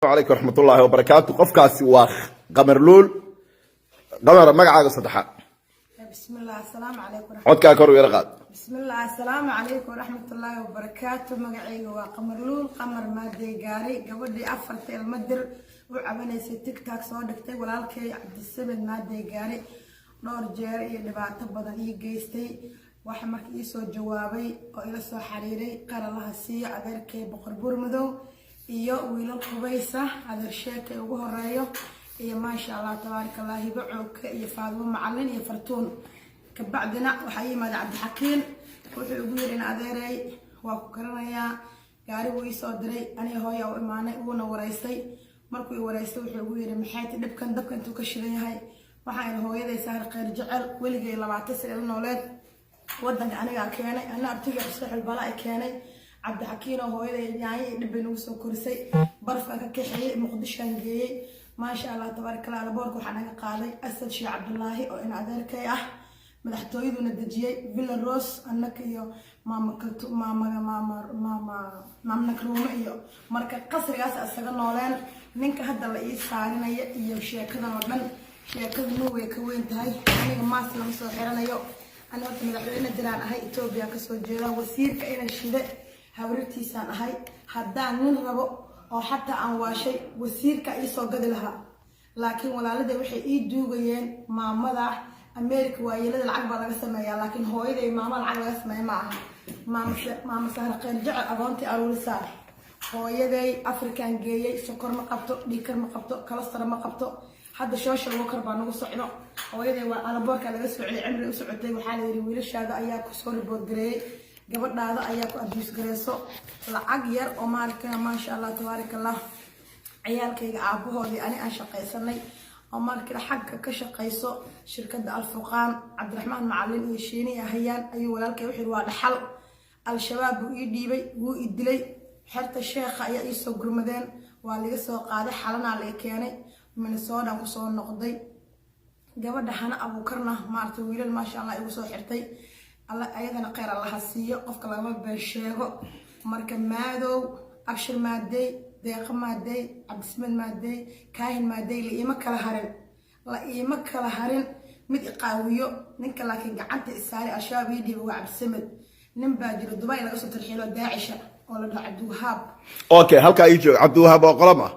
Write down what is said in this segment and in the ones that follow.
عليكم ورحمة الله وبركاته. قفكاسي واخ قمرلول قمر مقعد صدحة. بسم الله السلام عليكم ورحمة عدك كرو يرغاد. بسم الله السلام عليكم ورحمة الله وبركاته. مقعد وقمرلول قمر مادي قاري قبل أفرت المدر وعبنا تيك تاك صادقتي ولكن عبد السبب مادي قاري نور جاري اللي بعتبر هي جيستي وحمك يسوع جوابي وإلى سو حريري قال الله سي عذركي بقربور مذو iyo wiilal qubaysa adeer sheekay ugu horeeyo iyo ma sha Allah tabaaraka Allah bacooka iyo faadmo macallin iyo fartuun ka bacdina waxa yimaad Cabdi Xakiin wuxuu ugu yeerin adeeray waa ku karanayaa gaari way soo diray aniga hooyo u imaanay uuna wareystay markuu i wareystay wuxuu ugu yeerin maxay tahay dabkan intuu ka shidan yahay waxaan hooyaday saar qeyr jecel weligay 20 sano nooleed wadanka aniga keenay ana abtiga xisxul balaa keenay عبد الحكيم وهو يعني دبنا وسو كرسي برفقة كحية مقدشان جي ما شاء الله تبارك الله على بورك وحنا قاضي أسد شي عبد الله وإن عذرك يا مدحتويد وندجي بالروس أنك يو ما كلت ما نكروم يو مركز قصر ياس أسجل نولان منك هذا اللي يسارنا يمشي كذا مبن شيء كذا نوى كوين تاي أنا ما سلم صحيرنا يو أنا وقت مدحونا دران هاي إثيوبيا كسر جيرا وسير كأن الشدة hawrtiisaan ahay hadaan nin rabo oo xataa aan waashay wasiirka ay soo gadi lahaa laakiin walaalada waxay ii duugayeen maamada America waayelada lacag baa laga sameeyaa laakiin hooyaday maamada lacag laga sameeyo ma aha maama sahra qeyr jecel agoonti aruurisaa hooyaday African geeyay sokor ma qabto dhiikar ma qabto cholesterol ma qabto hadda social worker baa nagu socdo hooyaday waa alaboorka laga soo celiyay cimri u socotay waxa la yiri wiilashaada ayaa ku soo report gareeyay gabadhaada ayaa ku abuse gareyso lacag yar oo maalkana ma sha Allah tabaaraka Allah ciyaalkayga aabahoodii ani aan shaqaysanay oo markii xagga ka shaqayso shirkadda Al-Furqaan Cabdiraxmaan Macallin iyo Shiini ahayaan ayuu walaalkay wixii waa dhaxal al-shabaab uu ii dhiibay wuu ii dilay xirta sheekha ayaa ii soo gurmadeen waa laga soo qaaday xalana la keenay Minnesota ku soo noqday gabadha Hana Abuukarna maartay wiilal ma sha Allah igu soo xirtay الله أيضا قير الله هسيه قفك الله بشيغو مركا مادو أبشر مادي ديق مادي عبد السمد مادي كاهن مادي لإيما كلا هرين لإيما كلا هرين مد إقاويو ننك لكن قعنت إساري أشياء بيدي هو عبد السمد نمباجر دبي لقصة الحيلة داعشة ولا عبد الوهاب أوكي هلكا يجي عبد الوهاب وقلمه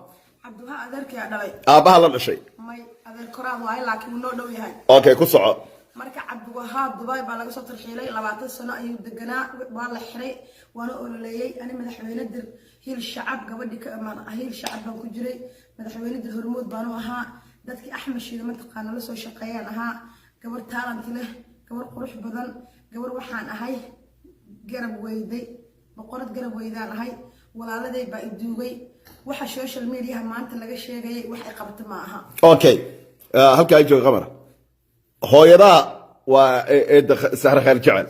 عبد الوهاب أذرك يا دلي أباها لا شيء ماي أذر كرام واي لكن نو دوي هاي أوكي كسر marka Cabdi Wahaab Dubai baa laga soo tarxiilay 20 sano ayuu deganaa waa la xiray waana ololeeyay ani madaxweyne dir hil shacab gabadhi ka amaan ahil shacab baan ku jiray madaxweyne dir hormood baan u ahaa dadkii Axmed Shiide ma taqaan la soo shaqeeyaan ahaa gabar talent leh gabar qurux badan gabar waxaan ahay garab weyday boqorad garab weydaan ahay walaaladay baa iduugay waxa social media maanta laga sheegay wax ay qabto ma aha okay halka ay joogo qamar hooyada waa sahra khayr jecel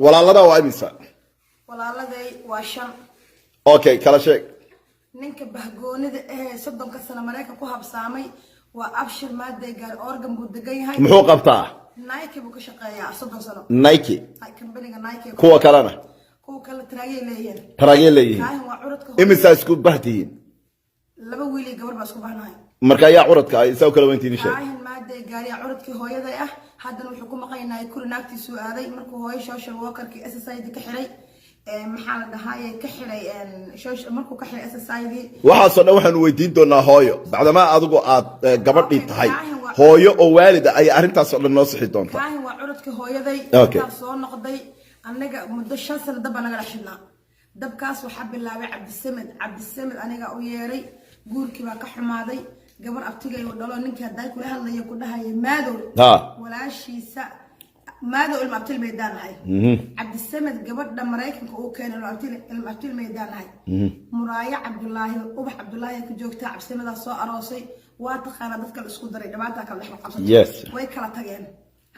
walaalada waa imisa walaaladay waa shan okay kala sheeg ninka bahgoonida soddonka sano Mareykanka ku habsaamay waa abshir maaday gaar organ buu degan yahay muxuu qabtaa Nike buu ka shaqeeyaa 30 sano Nike company-ga Nike kuwa kale taraagay leeyihiin imisa isku bahdiin laba wiil iyo gabar baa isku bahnahay marka ayaa curadka ay soo kala weyntiin sheeg maaday gaari curadkii hooyaday ah haddana wuxuu ku maqaynaay kul naagtiisu aaday markuu hooyo social worker-kii SSID ka xiray maxaa la dhahaayay ka xiray social markuu ka xiray SSID waxa soo dhan waxaan weydiin doonaa hooyo bacdama adigu aad gabadhii tahay hooyo oo waalid ay arintaas oo dhan noo sixi doontaa kaan waa curadkii hooyaday soo noqday anaga muddo 5 sano dab anaga dhaxilnaa dabkaas waxa bilaabay Cabdi Samed aniga u yeeray guurkii baa ka xumaaday gabar abtigay oo dhalo ninkii haday kula hadlayo ku dhahay maadow walaashiisa maadow ilma abtil meedaan ahay Cabdi Samed gabadha Mareykanka oo keenay ilma abtil meedaan ahay Muraaya Cabdullaahi ubax Cabdullaahi ku joogta Cabdi Samed soo aroosay waa taqaana dadka isku daray dhabaata kala dhex qabsatay way kala tageen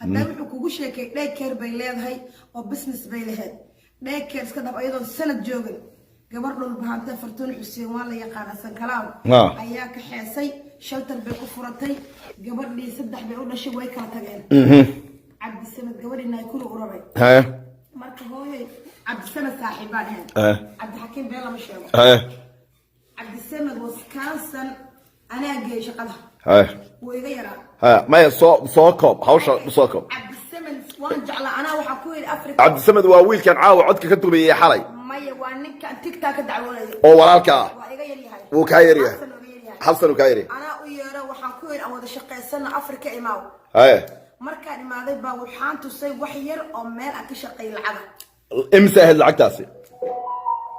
haday wuxuu kugu sheekay daycare bay leedahay oo business bay lahayd daycare iska dab ayadoo sanad joogay gabar dhul bahanta fartuun Xuseen waa la yaqaan Sankalaw ayaa ka xeesay shelter bay ku furatay gabadhii saddex bay u dhashay way kala tageen Cabdi Samed gabadhina ay ku ururay marka hooyay Cabdi Samed saaxiibaan Cabdi Xakiin been lama sheego عبد السمد وسكانسن أنا جاي شقدها هاي ويغيرها ما هي صوكب هوشة صوكب عبد السمد وانجع أنا وحكوي أفريقيا عبد السمد وويل كان عاو عدك كنتو بي حالي ما يوانك كان تيك تاك دعوة أو ورالكا ويغيري هاي وكايري حسن وكايري أنا ويرا وحكوي أو ذا شقة سنة أفريقيا إماو هاي مركا لماذا با وحان تسي وحير أو مال أكشقي العدد امسى هاللعق تاسي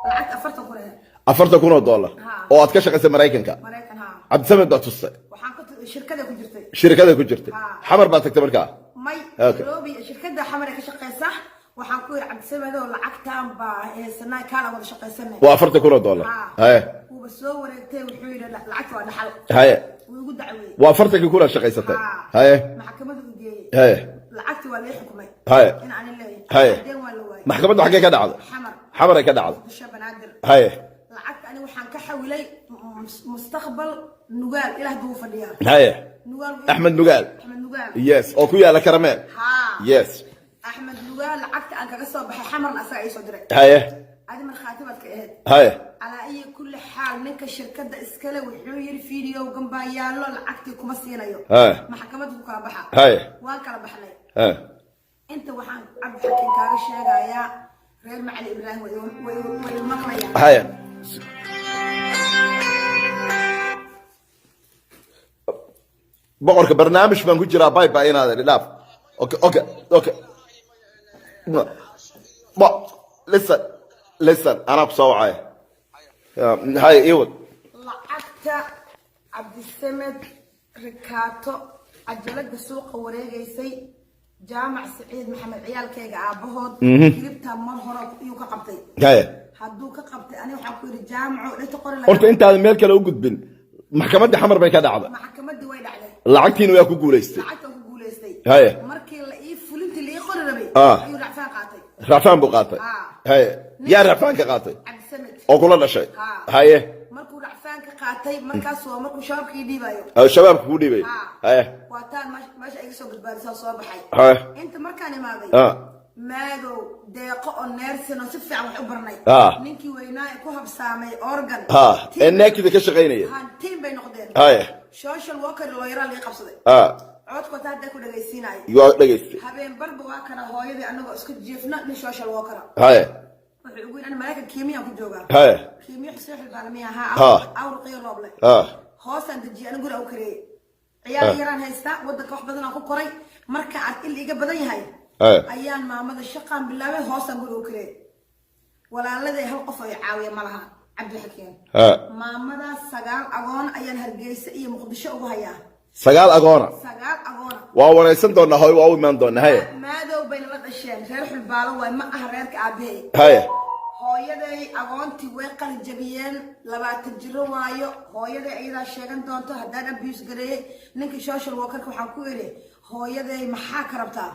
لعقت أفرت كورها أفرت كونه دولار أو أتكشف اسم مريكنكا مريكن ها عبد السمد ده تصي وحان كنت شركة كجرتي شركة كجرتي حمر باتك تمركا ماي نيروبي شركة حمر كشقي صح وحان كوير عبد السمد لعقتان با سنة كان ولا شقي سنة وأفرت كونه دولار هاي وبسوي ورقتين وحيل لعقت وانا حل هاي ويقول دعوي وأفرتك كونه شقي ستة هاي محكمة الجي هاي لعقت ولا حكمي هاي إن عن الله هاي محكمة حاجة كده عض حمر كده عض هاي لعقت أنا وحان كحولي مستقبل نقال إلى هدوء فديان هاي أحمد نقال يس أو كويا على كراميل يس أحمد نقال لعقت أنك قصة بحي حمر أسرع صدري هاي هذه من خاتمة كإهد هاي على أي كل حال منك الشركة دا إسكالة وحوير فيديو وقنبا يالو لعقتي كمسينا يو هاي محكمتك كربحة هاي وان كربحنا هاي أنت وحان عبد الحكيم كاغا شيغا يا غير معلي إبراهيم ويمقليا هاي بقولك برنامج من كجرا باي باي هذا لاف اوكي ما لسه انا بصوعي هاي ايوه لعقت عبد السمد ركاتو عجلة سوق وريغيسي جامع سعيد محمد عيال كيغا ابهود جبتها مال هره يو كقبتي هاي haduu ka qabtay aniga waxa ku yiri jaamaco inta qori la horta inta meel kale u gudbin maxkamadda xamar bay ka dhacday maxkamadda way dhacday lacagtiin way ku guuleystay هاي markii la ii fulintii la ii qori rabay ayuu racfaan qaatay racfaan buu qaatay هاي yaa racfaan ka qaatay oo kula dhashay هاي markuu racfaan ka qaatay markaas waa markuu shabaabkii dhiibayo shabaabku ku dhiibay هاي waa taan meesha ay soo gudbaadaysaa soo baxay inta markaan imaaday maado deeqo oo neersan oo si fiican wax u barnay ninkii weynaa ku habsaamay organ neekida ka shaqeynaya team bay noqdeen social worker loo yaraa la qabsaday codka taada ku dhageysinay yoo dhageystay habeen barba waa kana hooyadii anagoo isku jiifna nin social worker wuxuu ugu yiri marka kiimiya ku jooga kiimiya xisaax baalmiya ha awrqiyo looble hoosan daji anigu guri u kareey ciyaar yaraan haysta wadanka wax badan aan ku koray marka aad il iga badan yahay ayaan maamada shaqaan bilaabay hoosan guri u kareey walaaladii hal qof ay caawiya malaha cabdi xakiin maamada sagaal agoon ayaan hargeysa iyo muqdisho ugu hayaa sagaal agoona waa wareysan doonaa hooy waa u imaan doonaa haye maadow bayna la dhasheen reer xulbaalo way ma aha reerka aabahey haye hooyaday agoontii way qalin jabiyeen 20 jiro waayo hooyaday ayadaa sheegan doonto haddaan abuse gareeyay ninkii social worker-ka waxaan ku iri hooyaday maxaa ka rabtaa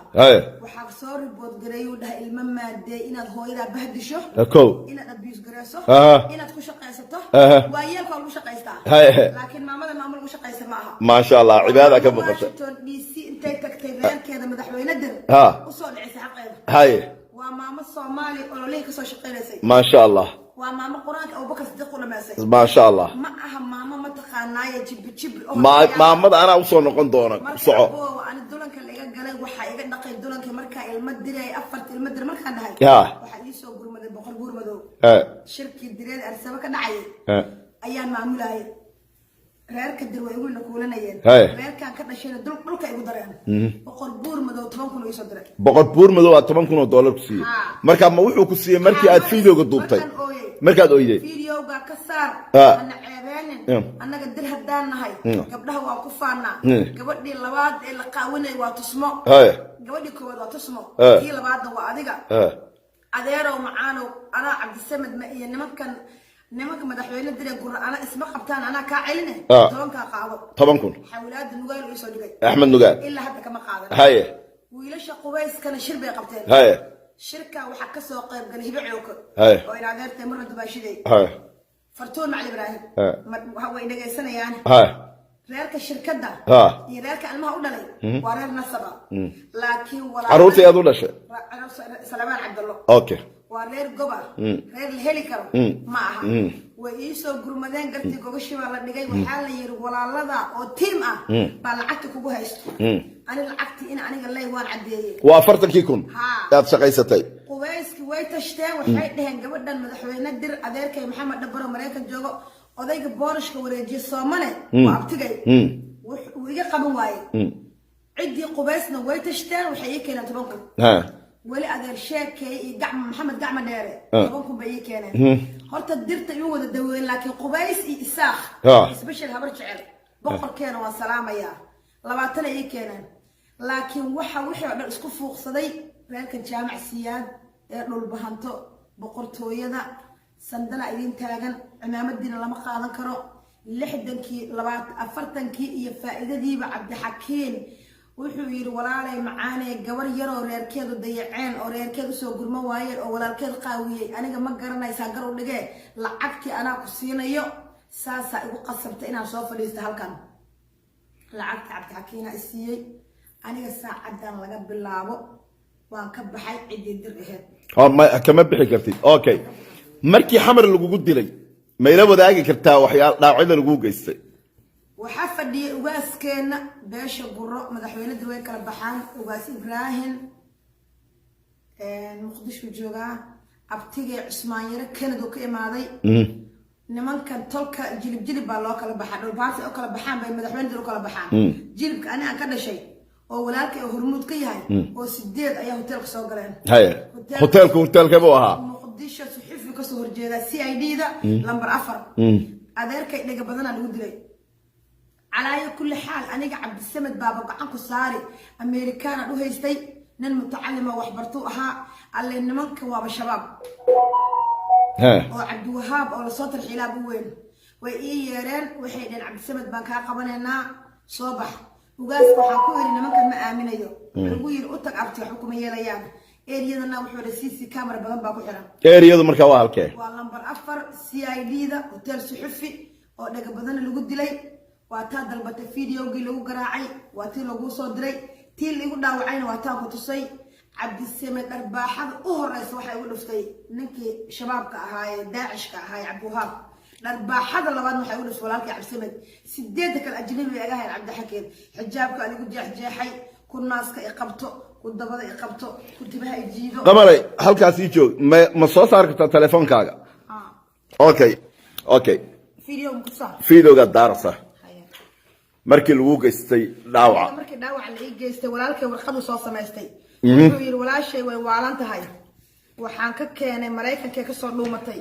waxaa soo report gareeyay dhahay ilma maadee inaad hooyadaa bahdisho inaad abuse gareyso inaad ku shaqaysato waa yeelka lagu shaqaystaa laakiin maamada maamul lagu shaqaysa ma aha maasha Allah cibaada ka muuqata DC intay tagtay reerkeeda madaxweyne dir u soo dhicisay xaqeeda haye waa maamo Soomaali oo leey ka soo shaqeynaysa maasha Allah waa maamo quraanka Abu Bakar Sidiq la maasay maasha Allah ma aha maamo ma taqaanaaye jib maamada ana u soo noqon doona soco ana dulanka laga galay waxa iga dhaqay dulanka marka ilma diray afar ilma dir marka dhahay waxa ii soo gurmaday boqol gurmado shirkii direed arsaba ka dhacay ayaan maamulay reerka dir way ugu nakuulanayeen reerkan ka dhashayna dhulka igu dareen boqol gurmado 10,000 ii soo diray boqol gurmado waa 10,000 dollar ku siiyay marka ma wuxuu ku siiyay markii aad fiidiyowga duubtay markaad ooyday fiidiyowga ka saar ana ceebeenin annaga dir hadaan nahay gabdhaha waa ku faanaa gabadhii labaad ee la qaawinay waa tusmo gabadhii koowaad waa tusmo tii labaadna waa adiga adeerow macaanow ana Cabdi Samad ma iyo nimanka madaxweyne diray quraana isma qabtaan ana ka celinay 10 ka qaado 10,000 xawlaad nugaal ii soo dhigay Ahmed Nugaal ilaa hadda kama qaadan haye wiilasha Qubays kana shir bay qabteen haye shirka waxa ka soo qayb galay hibo ciyowka oo ina adeertay marna dubaashiday fartoon macali ibraahim waxa way dhageysanayaan reerka shirkadda iyo reerka almaha u dhalay waa reer nasaba laakiin wala caruurtii aad u dhashay Salmaan Cabdallo okay وغير قبر غير الهليكر معها ويسو قرمدين قلتي قوشي ولا دقاي وحال ير ولا لدا او تيم بالعكت كوغو هيستو انا لعقتي ان انيغا لي وان عديي وافرتكيكم يا شقيستي قويسكي way tashteen waxay dhaheen gabadhan madaxweyne dir adeerkay maxamed dabaro Mareykan joogo odayga boorashka wareejiye Soomane waa abtigay wuxuu iga qaban waayay cidii qubaysna way tashteen waxay keeneen 10 wali adeer sheekay gacma maxamed gacma dheere 10 bay keeneen horta dirta inuu wada daweyn laakiin qubays iyo isaaq special habar jecel boqorkeena waa salaamaya 20 ay keeneen laakiin waxa wixii oo dhan isku fuuqsaday reerkan jaamac siyaad ee dhul bahanto boqortooyada sandana idin taagan cimaamadiina lama qaadan karo 60kii 40kii iyo faa'iidadiiba Cabdi Xakiin wuxuu yiri walaalay macaanay gabar yar oo reerkeedu dayaceen oo reerkeedu soo gurma waayeen oo walaalkeed qaawiyay aniga ma garanaysaa gar u dhigay lacagtii ana ku siinayo saasa igu qasabtay inaan soo fadhiisto halkan lacagta Cabdi Xakiin isiyay aniga saacadan laga bilaabo waan ka baxay cidii dir aheed ma kama bixi kartid okay markii xamar lagu dilay ma ila wadaagi kartaa waxyaal dhaawacida lagu geystay waxa fadhiyay ugaaskeena beesha guro madaxweynaha way kala baxaan ugaas Ibrahim muqdisho jooga abtiga Cusmaan yare Kanada ka imaaday nimankan tolka jilib baa loo kala baxaa dhul baasi oo kala baxaan bay madaxweynaha u kala baxaan jilibka aan ka dhashay oo walaalkay hormuud ka yahay oo 8 ayaa hotelka soo galeen hotelka buu ahaa muqdisho suxufi ka soo horjeeda CID da lambar 4 adeerkay dhiga badan lagu dilay على كل حال أنا عبد السمد بابا عنكو صاري أمريكان أدو هيستي نن متعلمة وحبرتوها اللي نمك وابا شباب وعبد الوهاب أو صوت الحلاب وين وإيه يرين وحيدين عبد السمد بانكا قبننا صبح وقاس وحاكوه اللي نمك المآمنة يو نقول أوتك عبتي حكومية ليان إيريادنا وحور السيسي كاميرا بدن باكو حرام إيريادو مركا والكي والنمبر أفر CID دا هوتيل صحفي أو دقا بدن اللي قد لي واتاد دلبت فيديو لو قراعي واتي لو سو دري تي اللي داوعين واتا ku tusay Cabdi Samed arbaaxad u horeysay waxa uu dhuftay ninkii shabaabka ahaa daacishka ahaa Cabdi Wahab arbaaxad labaad waxa uu dhuftay walaalkii Cabdi Samed sideed kale ajnabi aga hay Cabdi Xakiin xijaabka adigu jeexjeexay ku naaska ay qabto ku dabada ay qabto ku tibaha ay jiido qamalay halkaas ii joog ma soo saar kartaa telefoonkaaga okay fiidiyowga daarsa markii lagu geystay dhaawac markii dhaawac la geystay walaalkay warqad soo sameystay wuxuu yiri walaashay way waalan tahay waxaan ka keenay Mareykanka ka soo dhuumatay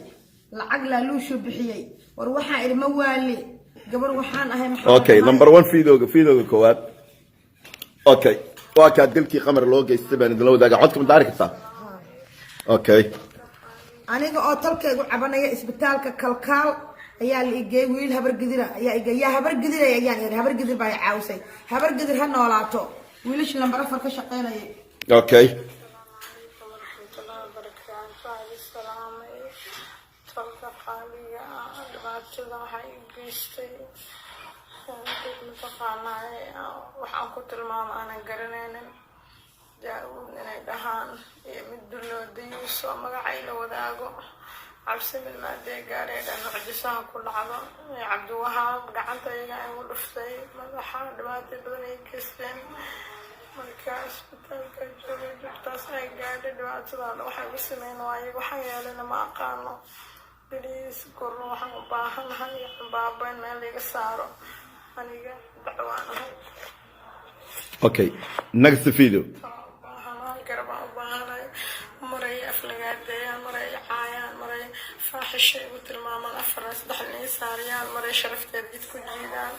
lacag la luusho bixiyay war waxaan ilmo waali gabar waxaan ahay maxaa okay number 1 fiidiyowga koowaad okay waa ka dilkii qamar loo geystay baan idin la wadaaga codka ma daari kartaa okay aniga oo talkaygu cabanaya isbitaalka kalkaal ayaa la igay wiil habar gidira ayaa habar gidira ayaan habar gidir baa caawsay habar gidir ha noolaato wiilish lambar 4 ka shaqeynayay okay waxaan ku tilmaamo aanan garanaynin daawud inay dhahaan iyo mid dulloodayso magacay la wadaago cabsimin maadee gaareedha mucjisaha ku dhacdo Cabdi Wahab gacanta iyaga ay u dhuftay madaxa dhibaato badan ay geysteen markaa isbitaalka joogay dadkaas ay gaadhay dhibaatadaada waxay u sameyn waayay waxaan yeelana ma aqaano biliis gurro waxaan u baahanahay baaba in meel iga saaro aniga dacwaanahay okay next video garabaan u baahanahay maray aflagaadayaan maray caayaan maray faaxishay ugu tilmaamaan 4-3 saariyaan maray sharafteed jid ku jiidaan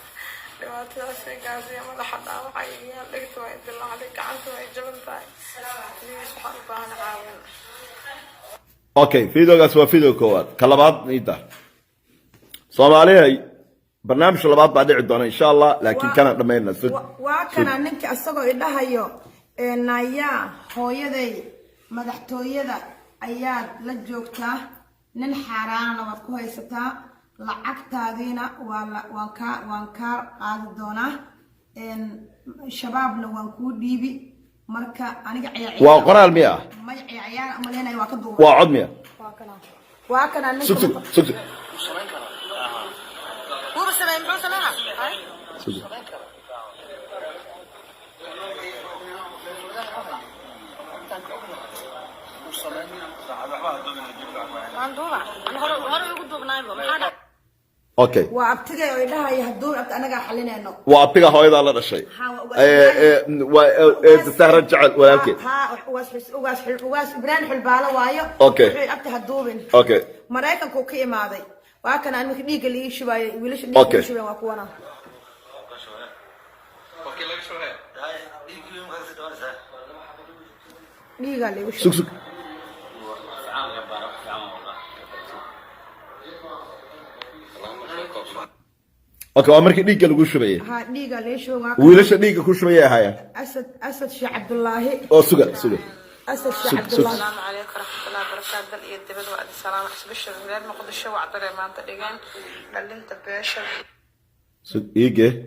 dhibaatadaas ay gaasiya madaxa dhaawacayaan dhigto ay dilaacday gacanta ay jaban tahay biliis waxaan u baahan caawin okay fiidiyowgaas waa fiidiyowga koowaad ka labaad niida Soomaaliya barnaamij labaad baa dhici doona insha Allah laakiin kana dhameeyna waa kana ninka asagoo idhahayo naya hooyaday madaxtooyada ayaa la joogtaa nin xaraan wad ku haysataa lacagtaadina waan ka qaadi doonaa shabaabna waan ku dhiibi marka aniga waa qoraal miya ma ciyaar ama leenay waa ka duuban waa cod miya waa kana sug sug هو بس ما ينفعش انا اوكي وابتدي يدها يهدون انا حلينه وابتدي هويدا لا دشاي سهرة جعل ولكن ها واس بران حلباله وايو اوكي ابتدي هدوبن اوكي مريكان كو كيماداي waa kan aan markii dhiig la ii shubay wiilasha dhiig la shubay waa kuwana okay laga soo hay dhiig la ii shubay sug اوكي waa markii dhiig lagu shubay ha dhiig la ii shubay wiilasha dhiig ku shubay ahaayeen asad sheekh Abdullaahi oo suga أسد شيخ عبد الله. السلام عليكم ورحمة الله وبركاته. دل يدبر وعد السلام حسبش الغير مقدشة وعطري ما أنت دقين اللي أنت بيشر. إيجي.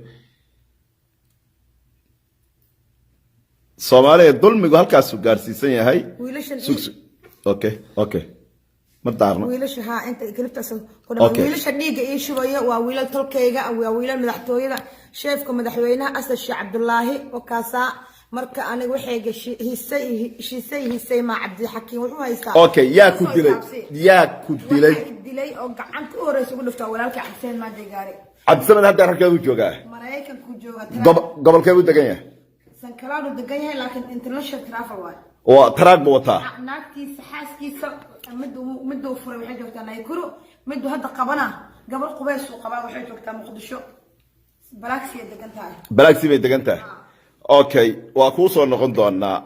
Soomaaliya dulmigu halkaas u gaarsiisan yahay. Okay. Ma daarno. wiilasha ha inta galabtaas kuna wiilasha dhiiga ii shubaya waa wiilal tolkayga waa wiilal madaxtooyada sheefka madaxweynaha Asad Sheekh Abdullaahi oo kaasa marka aniga waxayga hisay ma Cabdi Xakiin wuxuu haystaa okay yaa ku dilay oo gacanta u horeysa ugu dhuftaa walaalka Xuseen ma deegaare Cabdisamad hadda halkeedu joogaa Mareykan ku jooga gobolkeedu degan yahay sankalaadu degan yahay laakiin international travel waay oo taraag buu wataa naagtiisa xaaskiisa miduu furay waxay joogtaa Naykuru miduu hadda qabana gabar qubays uu qabaa waxay joogtaa Muqdisho Balaxi bay degan tahay okay waa ku soo noqon doonaa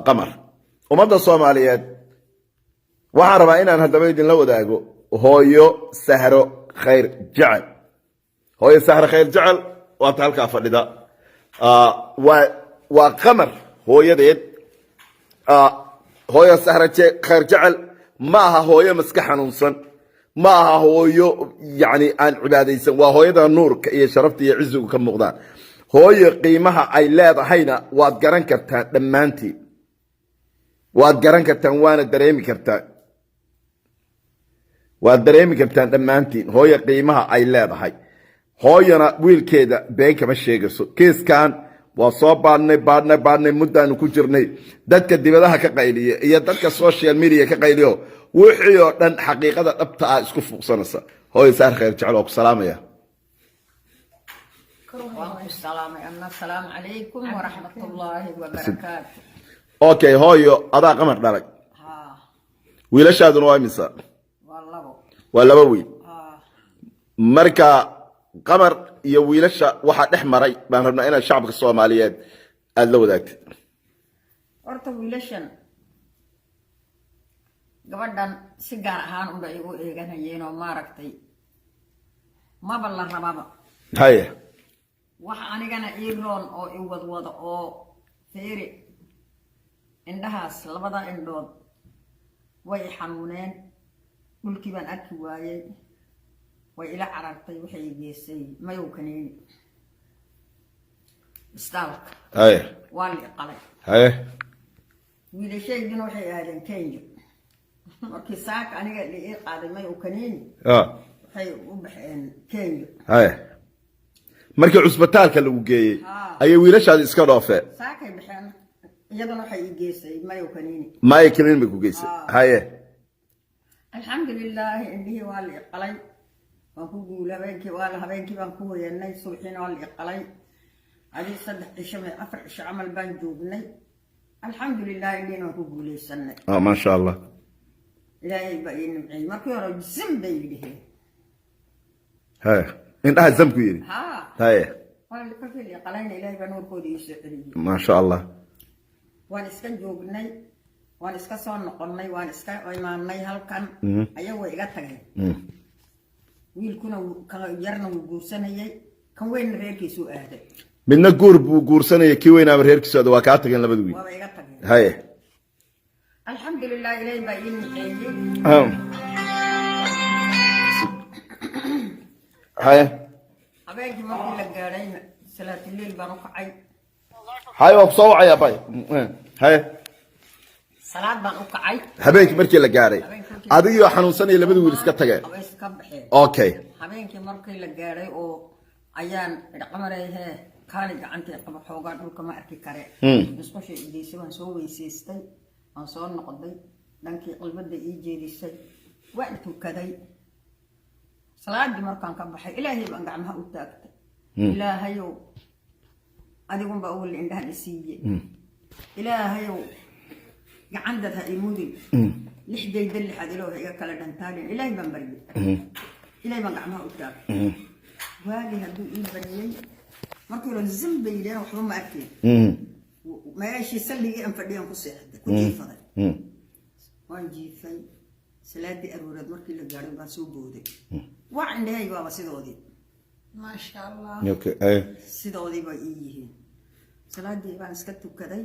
qamar umada Soomaaliyeed waxaan rabaa inaan hadaba idin la wadaago hooyo Sahro Khayr Jacel hooyo Sahro Khayr Jacel waa halka fadhida waa qamar hooyadeed hooyo Sahro Khayr Jacel ma aha hooyo maskax xanuunsan ma aha hooyo yani aan cibaadeysan waa hooyada nuurka iyo sharafta iyo cizigu ka muuqdaan hooyo qiimaha ay leedahayna waad garan kartaa dhamaantii waad garan kartaan waana dareemi kartaan dhamaantiin hooyo qiimaha ay leedahay hooyana wiilkeeda been kama sheegayso keeskan waa soo baadnay muddaanu ku jirnay dadka dibadaha ka qayliya iyo dadka social media ka qayliyo wixii oo dhan xaqiiqada dhabta ah isku fuuqsanaysa hooyo Sahro Khayr Jacel oo ku salaamaya السلام عليكم ورحمة الله وبركاته. اوكي هويو ادا قمر دلق wiilashaaduna waa imisa waa laba wiil marka qamar iyo wiilasha waxa dhex maray baan rabnaa inaan shacabka Soomaaliyeed aad la wadaagtid horta wiilashan gabadhan si gaar ahaan u igu eeganayeen oo maaragtay ma balla rababa haye wax anigana iiroon oo i wadwado oo feeri indhahaas labada indhood way xanuuneen dhulkii baan arki waayay way ila carartay waxay geesay mayow kaniini istaalka haye waa li qalay haye wiilashaydina waxay aadeen Kenya markii saaka aniga ii qaaday mayow kaniini waxay u baxeen Kenya haye markii cusbitaalka lagu geeyay ayay wiilashaad iska dhoofeen saakay baxeen iyadana waxay ii geesay mayow kaniini maay kaniini bay ku geysay haye alxamdulillaah indhihii waa la qalay waan ku guulay habeenkii baan ku hoyanay subaxiina waa la qalay adii 3 cisho 4 cisho camal baan joognay alxamdulillaah indhihiina waan ku guulaysanay ma sha Allah ilaahay baa ii nimcay markii hore jism bay yidhaheen haye indhaha zamku yiri haye waan ka fiilay qalayna ilaahay baa nuurkooda ii soo celiyay ma sha Allah waan iska joognay waan iska soo noqonnay waan iska imaanay halkan ayagu way iga tageen wiilkuna kan yarna wuu guursanayay kan weyn reerkiisu aaday midna guur buu guursanayay kii weynaaba reerkiisu aaday waa ka tageen labada wiil waa iga tageen haye alxamdulillaah ilaahay baa ii nimceeyay haye habeenkii markii la gaadhay salaatuliil baan u kacay هاي وصوع يا باي هاي salaad baan u kacay habeenkii markii la gaaray adiga xanuunsanay labadu wiil iska tageen way iska baxeen okay habeenkii markii la gaaray oo ayaan qamareeyay kaali gacantay qaba xoogaa dhulka ma arki kare isqoshay idiisay waan soo weyseystay waan soo noqday dhankii qalbada ii jeedisay waan tukaday salaadii markaan ka baxay ilaahay baan gacmaha u taagtay ilaahayow adigun baa ugu indhaha isiiyay ilaahayow gacantada imudin lixdeeda lixad ilaahay iga kala dhantaalin ilaahay baan bariyay ilaahay baan gacmaha u taagtay waagi hadduu ii bariyay markii hore zambayleen waxba ma arkeen meeshii salligii aan fadhiyaan ku seexday ku jiifaday waan jiifay salaadii aruureed markii la gaaray baan soo booday waa indhahayga waaba sidoodii maasha allah okay sidoodii bay ii yihiin salaadii baan iska tukaday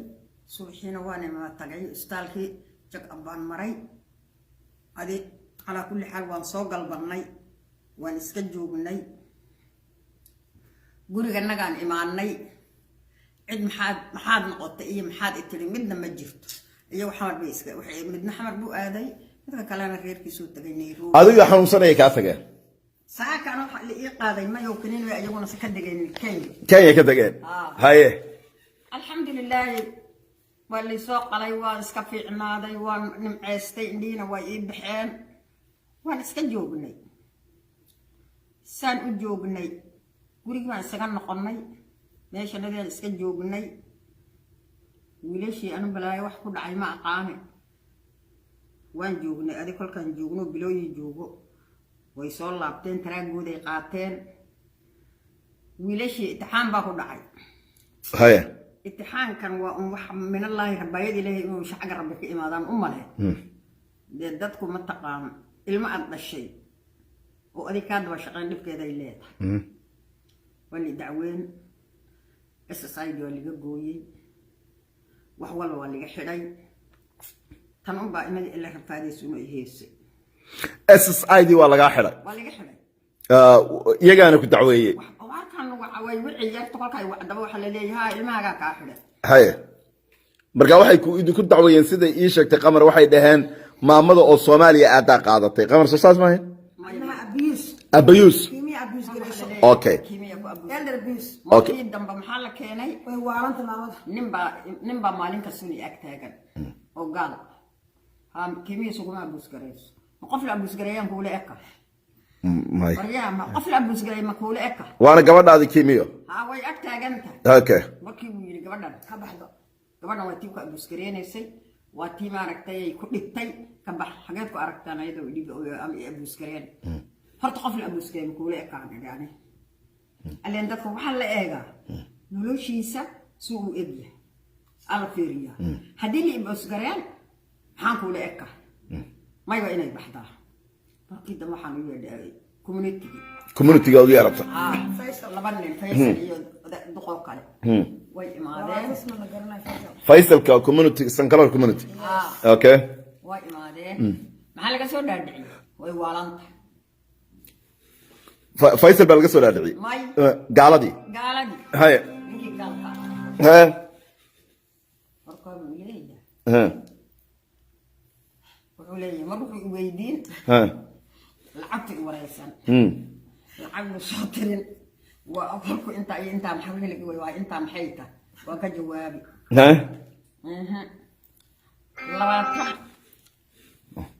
subaxiina waan ima tagay istaalkii jag baan maray adi calaa kulli xaal waan soo galbanay waan iska joognay guriga nagaan imaanay cid maxaad noqotay iyo maxaad itiri midna ma jirto iyo xamar bay iska waxay midna xamar buu aaday midka kalena reerkiisu tagay Nairobi adiga xanuunsanay ka tageen saakan waxa la ii qaaday ma yow kinin way ayaguna ka dageen Kenya ka tageen haye alxamdulillah wali soo qalay waan iska fiicnaaday waan nimceystay indhiina way ii baxeen waan iska joognay saan u joognay guriga waan isaga noqonnay meesha nadeen iska joognay wiilashii anu balaayo wax ku dhacay ma aqaane waan joognay adi kolkaan joogno bilooyin joogo way soo laabteen taraagooday qaateen wiilashii imtixaan baa ku dhacay haye imtixaankan waa wax min Allahi rabbayad ilaahay inuu shaqo rabbi ka imaadaan u male dadku ma taqaan ilma aad dhashay oo adi ka daba shaqeyn dhibkeeda ay leedahay wali dacween SSID waa laga gooyay wax walba waa laga xidhay tan un baa inaga ila rafaadaysuno iheysay SSID waa laga xidhay waa laga xidhay iyagaana ku dacweeyay warkan waxa way wixii yarta kolkay wacdaba waxa la leeyahay ilmaha ka xidhay haye marka waxay ku idinku dacweeyeen sida ii sheegtay qamar waxay dhaheen maamada oo Soomaaliya aad qaadaday qamar soo saas maahay abuse okay elder abuse okay damba maxaa la keenay way waaranta maamada nimba maalin ka soo ag taagan oo gaal كمية سوكما أبوس كريس قفل أبوس كريان كولا إكا ماي بريان قفل أبوس كريان ما كولا إكا وأنا قبل هذا كيمياء وي أكتا جنتا أوكي بكي ويري قبل كبح قبل واتيك أبوس كريان يسي واتي ما ركتي كل التي كبح حاجات كأركتنا يدو يدي أبوس كريان هرت قفل أبوس كريان كولا إكا يعني اللي عندك محل إيجا نلوشيسا سوق إبلة أرفيريا هدي اللي أبوس كريان حانكو لأكا ما يبقى إنك بحضر كده ما حانو يدعي كوميونيتي قاضي عرفت فيصل لبنان فيصل دقوق عليه واي إمادين فيصل كوميونيتي سنكلار كوميونيتي أوكي واي إمادين محل قصور دادعي واي والانت فيصل بالقصور دادعي قالدي هاي ها أرقام إليه ها وليه ما بقول ويدين لعبت وريسان لعبوا شاطرين وأقولكم أنت محاول لك وأنت محيطة وكجوابي ها لا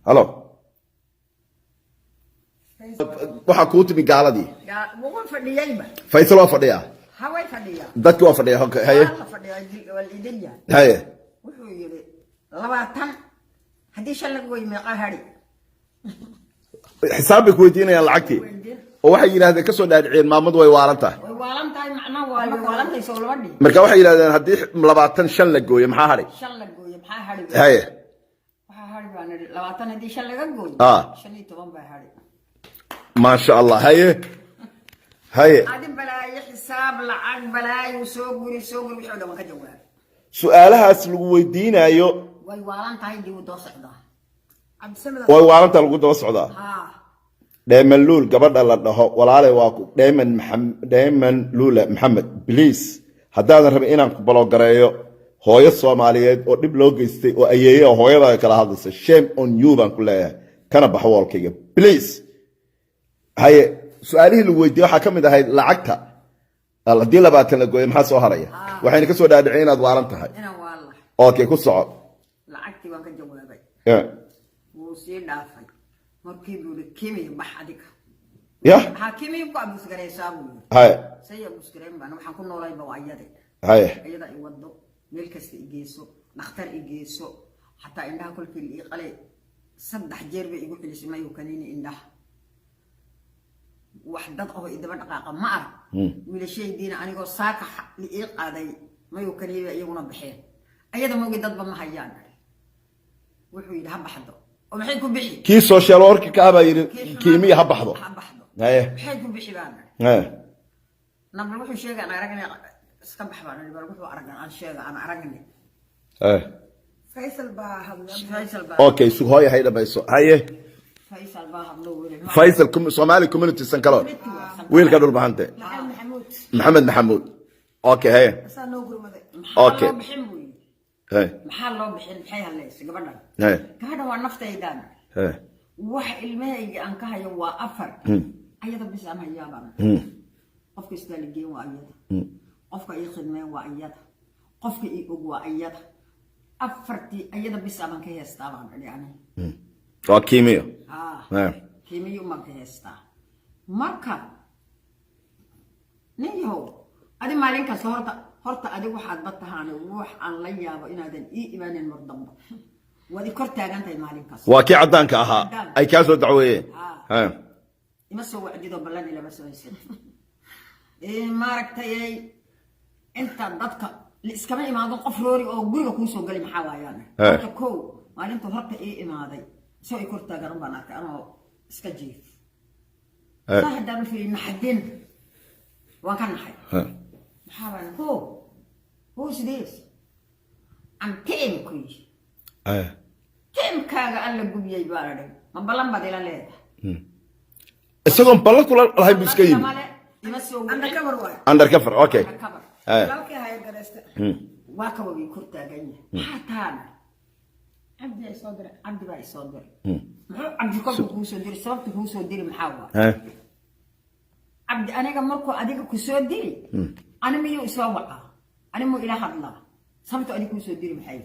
هلو waxa ku timi gaaladii wuxuu fadhiyayba Faisal waa fadhiya haway fadhiya dadku waa fadhiya haye walidiya haye wuxuu yiri 20 hadii shan lagu way meeqa hari xisaabku weydiinayaan lacagtii oo waxay yiraahdeen ka soo dhaadhiceen maamadu way waalantahay macnaa waa waalantahay soo labadhi marka waxay yiraahdeen hadii 25 la gooyo maxaa hari shan la gooyo maxaa hari haye waxa hari baan 20 hadii shan laga gooyo 15 baa hari ما شاء الله هي عادي بلاي حساب لعق بلاي وسوق وحده ما كجواب سؤالها lagu weydiinayo way waalantahay dib u doosocdaa absamada way waalantahay lagu doosocdaa Dayman Lul gabadha la dhaho walaalay waa ku Dayman Lul Maxamed please haddaadan rabin inaan ku baloogareeyo hooyo soomaaliyeed oo dhib loo geystay oo ayeeye oo hooyada kala hadlaysa shame on you baan ku leeyahay kana bax woolkayga please haye su-aalihii lagu weydiiyey waxaa ka mid ahayd lacagta haddii 20 la gooyo maxaa soo haraya waxayna ka soo dhaadhicin inaad waalan tahay inaan waala okay ku soco lacagtii waan ka jawaabay yeah wuu sii dhaafay markii buu yidhi kimi bax adiga yeah maxaa kimi ku abusgaraysaa buu yidhi haye say abusgarayn baan waxaan ku noolayba waa iyada haye iyada i wado meel kasta i geeso dhakhtar i geeso xataa indhaha kolkii ii qalay 3 jeer bay igu celisay mayu kaniini indhaha wax dad oo idaba dhaqaaqa ma arag wiilashaydiina anigoo saaka ii qaaday mayu kaniini iyaguna baxeen ayada moogi dadba ma hayaan wuxuu yidhi ha baxdo oo maxay ku bixi kii social worker ka baa yiri kiimiya ha baxdo haye maxay ku bixi baan haye nabal wuxuu sheegay aan aragnay iska bax baan bal wuxuu aragnay aan sheegay aan aragnay haye faysal baa hadla faysal baa okay su hooyo hay dhamayso haye faysal baa hadlo wiil faysal Somali community sankalo wiilka dhul bahante maxamed maxamuud okay haye asaa noo gurmaday okay haye maxaa loo bixin maxay haleysay gabadhan haye gabadhan waa naftaydan haye wax ilmahayga aan ka hayo waa 4 ayada bis aan hayaabaan qofka istaaligeyn waa ayada qofka ii khidmeen waa ayada qofka ii og waa ayada 4 ayada bis aan ka heestaa baan dhacay waa kiimiyo kiimiyo ma ka heestaa marka niyo adi maalinkaas horta adigu waxaad batahaan wax aan la yaabo inaadan ii imaanin mar dambe wadi kor taagantahay maalinkaas waa kii cadaanka ahaa ay ka soo dacweeyeen ima soo wacdido ballan ila masooysan maaragtay inta dadka iskama imaado qof roori oo guriga ku soo galay maxaa waayaan marka ko maalinta horta ii imaaday soo ay kor taagan baan arkay anoo iska jiif saxdan fi naxdin waan ka naxay maxaa baan who's this I'm telling you كaaga alla gubiyay baa la dhigay ma balan baad ila leedahay isagoon balan kula lahayn buu iska yimi undercover okay dalkii haya gareysta waa ka wadi kor taagan yahay xataan abdi ay soo diray abdi baa soo diray muxuu abdi ku soo diray sababta ku soo diray maxaa waa abdi aniga markuu adiga ku soo diray ana miyuu soo waca ana mu ila hadla sababta adiga ku soo diray maxay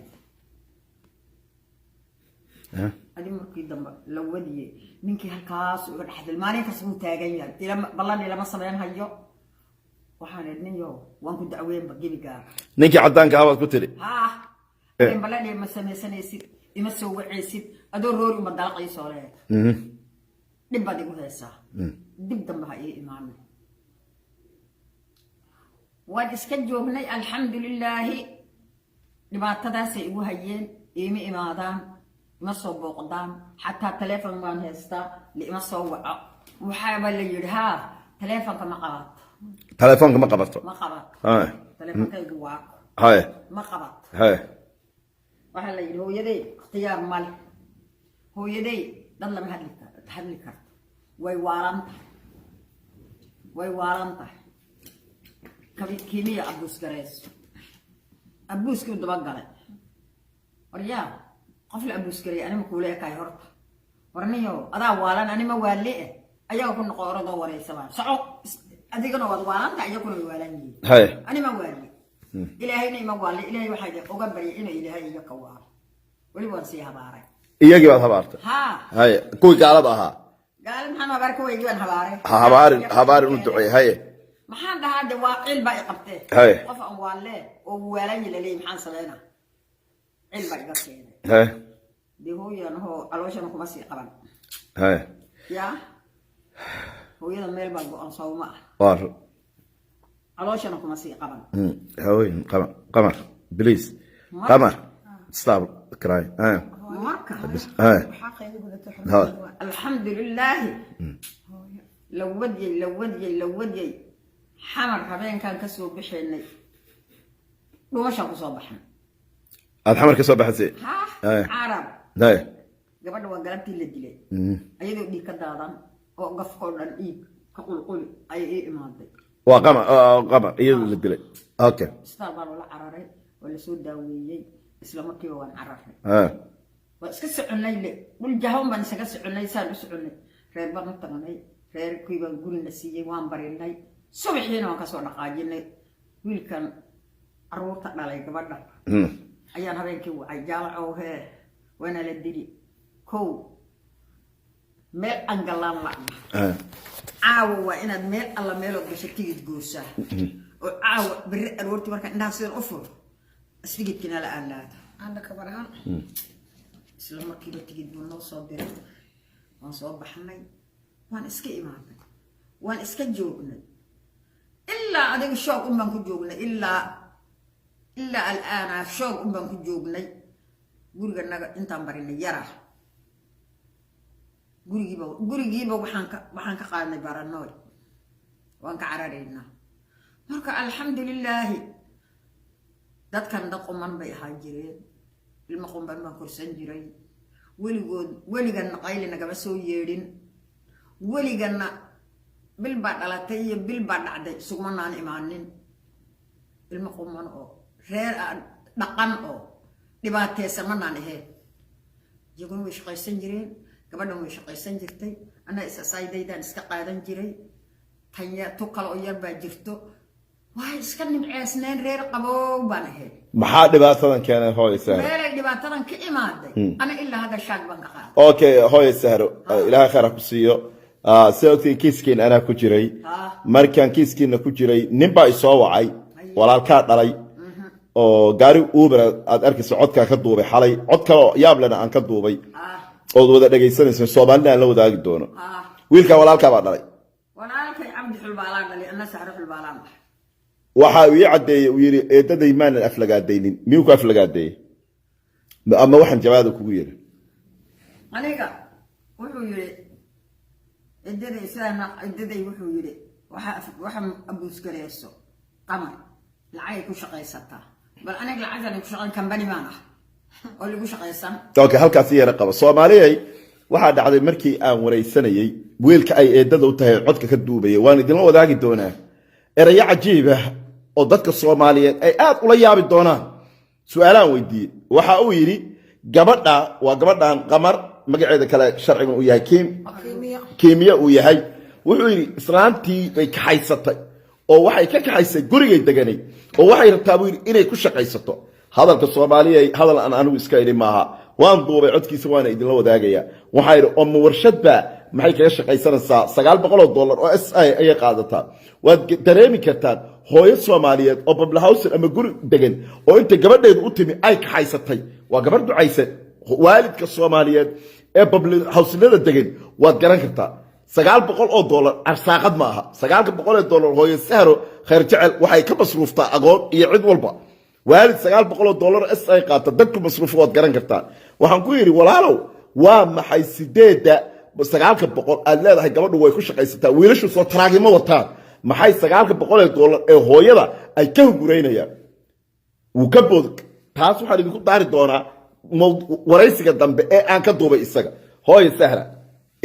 adi markii dambe la wadiyay ninkii halkaas uga dhaxdil maalinkaas uu taagan yahay ila ballan ila ma sameyn hayo waxaan idniyo waan ku dacweyn bagibiga ninkii cadaanka ah ku tiri in ballan ma sameysanaysid ima soo wacaysid adoo roori ma dalqay soo leeyahay dib baad igu heesaa dib dambe ha ii imaanay waan iska joognay alxamdulillah dhibaatadaas ay igu hayeen iima imaadaan ما صوب قدام حتى تلفون ما نهستا لما صوب وحابة اللي يرها تلفون كما قبض تلفون كما قبضته ما قبض تلفون كي جواك هاي ما قبض هاي وحلا يري هو يدي اختيار مال هو يدي ضل ما هدلك ويوارنت كيمياء أبوس كريس أبوس كم دبقة وريا قفل أبوس كري أنا مقولة كاي هرب ورنيو أدا والان أنا ما والله أيها كن قارة دوري سبعة صعب أديك أنا والان أيها كن والاني هاي أنا ما والله إلهي ما والله إلهي واحد أقبل إنه إلهي يكوار ولي ورسيها بارك إياك بعد هبارت ها هاي كوي قال بها قال محمد بارك هو يجوا هبارك هبار ندعي هاي محمد هذا واقع باقي قبته هاي قف والله ووالاني للي محمد صلينا الباقي قبته هاي دي هو ينهو علوشان كمسي قبل هاي يا هو يلا ميل بالبو أنصوما وار علوشان كمسي قبل هوي قمر بليز قمر ستوب كراي ماركة هاي الحمد لله لو ودي حمر حبين كان كسو بحيني لو مشى كصباحا الحمر كسب حسي عرب هاي قبل وقلبتي اللي دلي أيدو دي كدادان وقف قولن إيك كقول أي إمادي وقمر قمر إيه اللي دلي اوكي isbitaal baa loola cararay oo la soo daaweeyey isla markiiba waan cararay waa iska soconay le dhul jahoon baan isaga soconay saan u soconay reer baan u tagnay reerkii baan gurina siiyey waan barinay subaxiina waan kasoo dhaqaajinay wiilkan caruurta dhalay gabadha ayaan habeenkii wacay jaamaco hee waana la dili kow meel angalaan la caawa waa inaad meel alla meelood gasho tigid goosaa oo caawa beri aroortii marka indhaha sidan u furo istigidkina la aalaado anda ka barahan isla markiiba tigid buu noo soo diray waan soo baxnay waan iska imaanay waan iska joognay ilaa adiga shoog un baan ku joognay ilaa al'aana shoog un baan ku joognay guriganaga intaan barinay yara gurigiiba waxaan ka qaadnay baranooy waan ka cararaynaa marka alxamdulilaahi dadkan dad quman bay ahaan jireen ilmo qumban baan korsan jiray weliganna qayli nagama soo yeedhin weliganna bil baa dhalatay iyo bil baa dhacday sugmanaan imaanin ilmo quman oo reer dhaqan oo dhibaateysan manaan ahayn iyaguna way shaqaysan jireen gabadhan way shaqaysan jirtay ana isasaaydaydaan iska qaadan jiray tanya tu kale oo yar baa jirto waa iska nimceysneen reer qabow baan ahayn maxaa dhibaatadan keenay hooyo sahro meelay dhibaatadan ka imaaday ana ilaa hadda shaag baan ka qaaday okay hooyo sahro ilaahay khayr ku siiyo sababtii kiiskeen anaa ku jiray markaan kiiskiina ku jiray nin baa isoo wacay walaalkaa dhalay oo gaari uber aad arkayso codkaa ka duubay xalay cod kale oo yaab lena aan ka duubay ood wada dhagaysanayso Soomaalida aan la wadaagi doono wiilka walaalka baa dhalay walaalkay Cabdi Xulbaalaan dhalay anna Sahro Xulbaalaan waxa uu yiraahday uu yiri eedaday maan aflagaadaynin miyuu ku aflagaaday ama waxan jawaab kugu yiri aniga wuxuu yiri eedaday isana eedaday wuxuu yiri waxa abuus gareeso qamar lacag ku shaqaysataa bal aniga lacag ku shaqayn company maana oo lagu shaqaysan okay halkaas yara qaba Soomaaliyay waxa dhacday markii aan wareysanayay wiilka ay eedada u tahay codka ka duubay waan idin wadaagi doonaa eraya cajiib ah oo dadka Soomaaliyeed ay aad ula yaabi doonaan su'aalaan weydiiyay waxa uu yiri gabadha waa gabadhan qamar magaceeda kale sharciga uu yahay kiimiya uu yahay wuxuu yiri islaantii bay ka haysatay oo waxay ka kaxaysay gurigay deganay oo waxay rabtaa buu yiri inay ku shaqaysato hadalka Soomaaliyeed hadal aan anigu iska iri maaha waan duubay codkiisa waana idin la wadaagaya waxa yiri oo warshadba maxay kaga shaqaysanaysaa $900 oo SI ay qaadataa waad dareemi kartaan hooyo Soomaaliyeed oo public house ama guri degan oo inta gabadheedu u timi ay ka haysatay waa gabar ducaysan waalidka Soomaaliyeed ee public house-lada degan waad garan kartaa $900 arsaaqad ma aha $900 hooyo Sahro khayr jecel waxay ka masruuftaa agoon iyo cid walba waalid $900 SI qaata dadku masruuf waad garan kartaa waxaan ku yiri walaalow waa maxay sideeda $900 aad leedahay gabadhu way ku shaqaysataa wiilashu soo taraagimo wataan maxay $900 ee hooyada ay ka gureynayaan uu ka bood taas waxaan idinku daari doonaa waraysiga dambe ee aan ka duubay isaga hooyo Sahra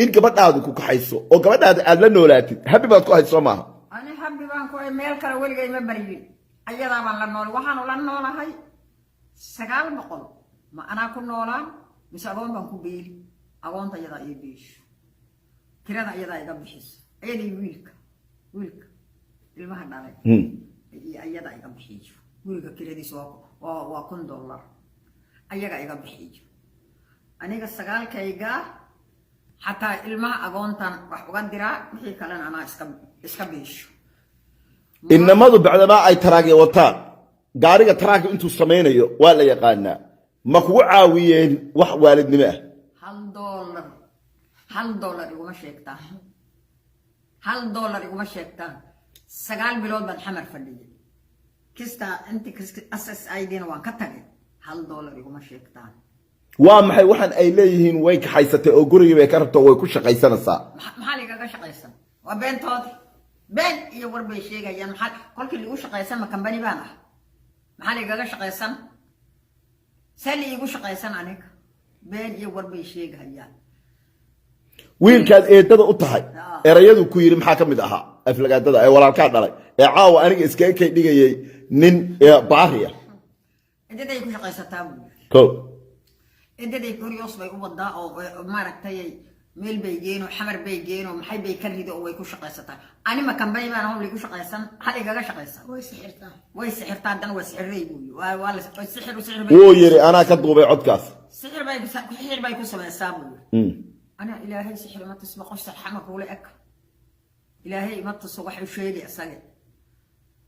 in gabadhaadu ku kaxayso oo gabadhaada aad la noolaatid habi baad ku hayso maaha ani habi baan ku meel kale weligay ma bariyin ayada baan la nool waxaan la noolahay $900 ma ana ku noolaan mise agoon baan ku beeli agoonta ayada iyo beesho kirada ayada iga bixiso ayada wiilka ilmaha dhalay ayada iga bixiyo wiilka kiradiisa waa $1,000 ayaga iga bixiyo aniga sagaalkayga xataa ilmaha agoontan wax uga diraa wixii kalena ana iska beesho inamadu bacdama ay taraagay wataan gaariga taraaga intuu sameeyo waa la yaqaanaa ma kugu caawiyeen wax waalidnimo ah $1 iguma sheegtaa $1 iguma sheegtaa 9 bilood baan xamar fadhiyay kista inta SSID-na waan ka tagay $1 iguma sheegtaa waa maxay waxaan ay leeyihiin way ka haysatay oo guriga bay ka rabto way ku shaqaysanaysaa maxaa liga shaqaysan waa beentood been iyo warbay sheegayaan maxaa kolkii lagu shaqaysan ma company baan ah maxaa liga shaqaysan sali igu shaqaysan aniga been iyo warbay sheegayaan wiilkaad eedada u tahay erayadu ku yiri maxaa kamid ahaa aflagaadada ay walaalka dhalay ee caawa aniga iska dhigayay nin baariya cidaday ku shaqaysataa ko cidaday koriyos bay u wadaa oo maaragtay meel bay geeno xamar bay geeno maxay bay ka rido oo way ku shaqaysataa anima kan bay baan hawli ku shaqaysan hal igaga shaqaysan way sixirtaa dan way sixiray buu waa la sixir wuu yiri ana ka duubay codkaas sixir bay ku samaysaa buu ana ilaahay sixir ma tusba qof saxama kuula ek ilaahay ma tuso wax uu sheegay asaga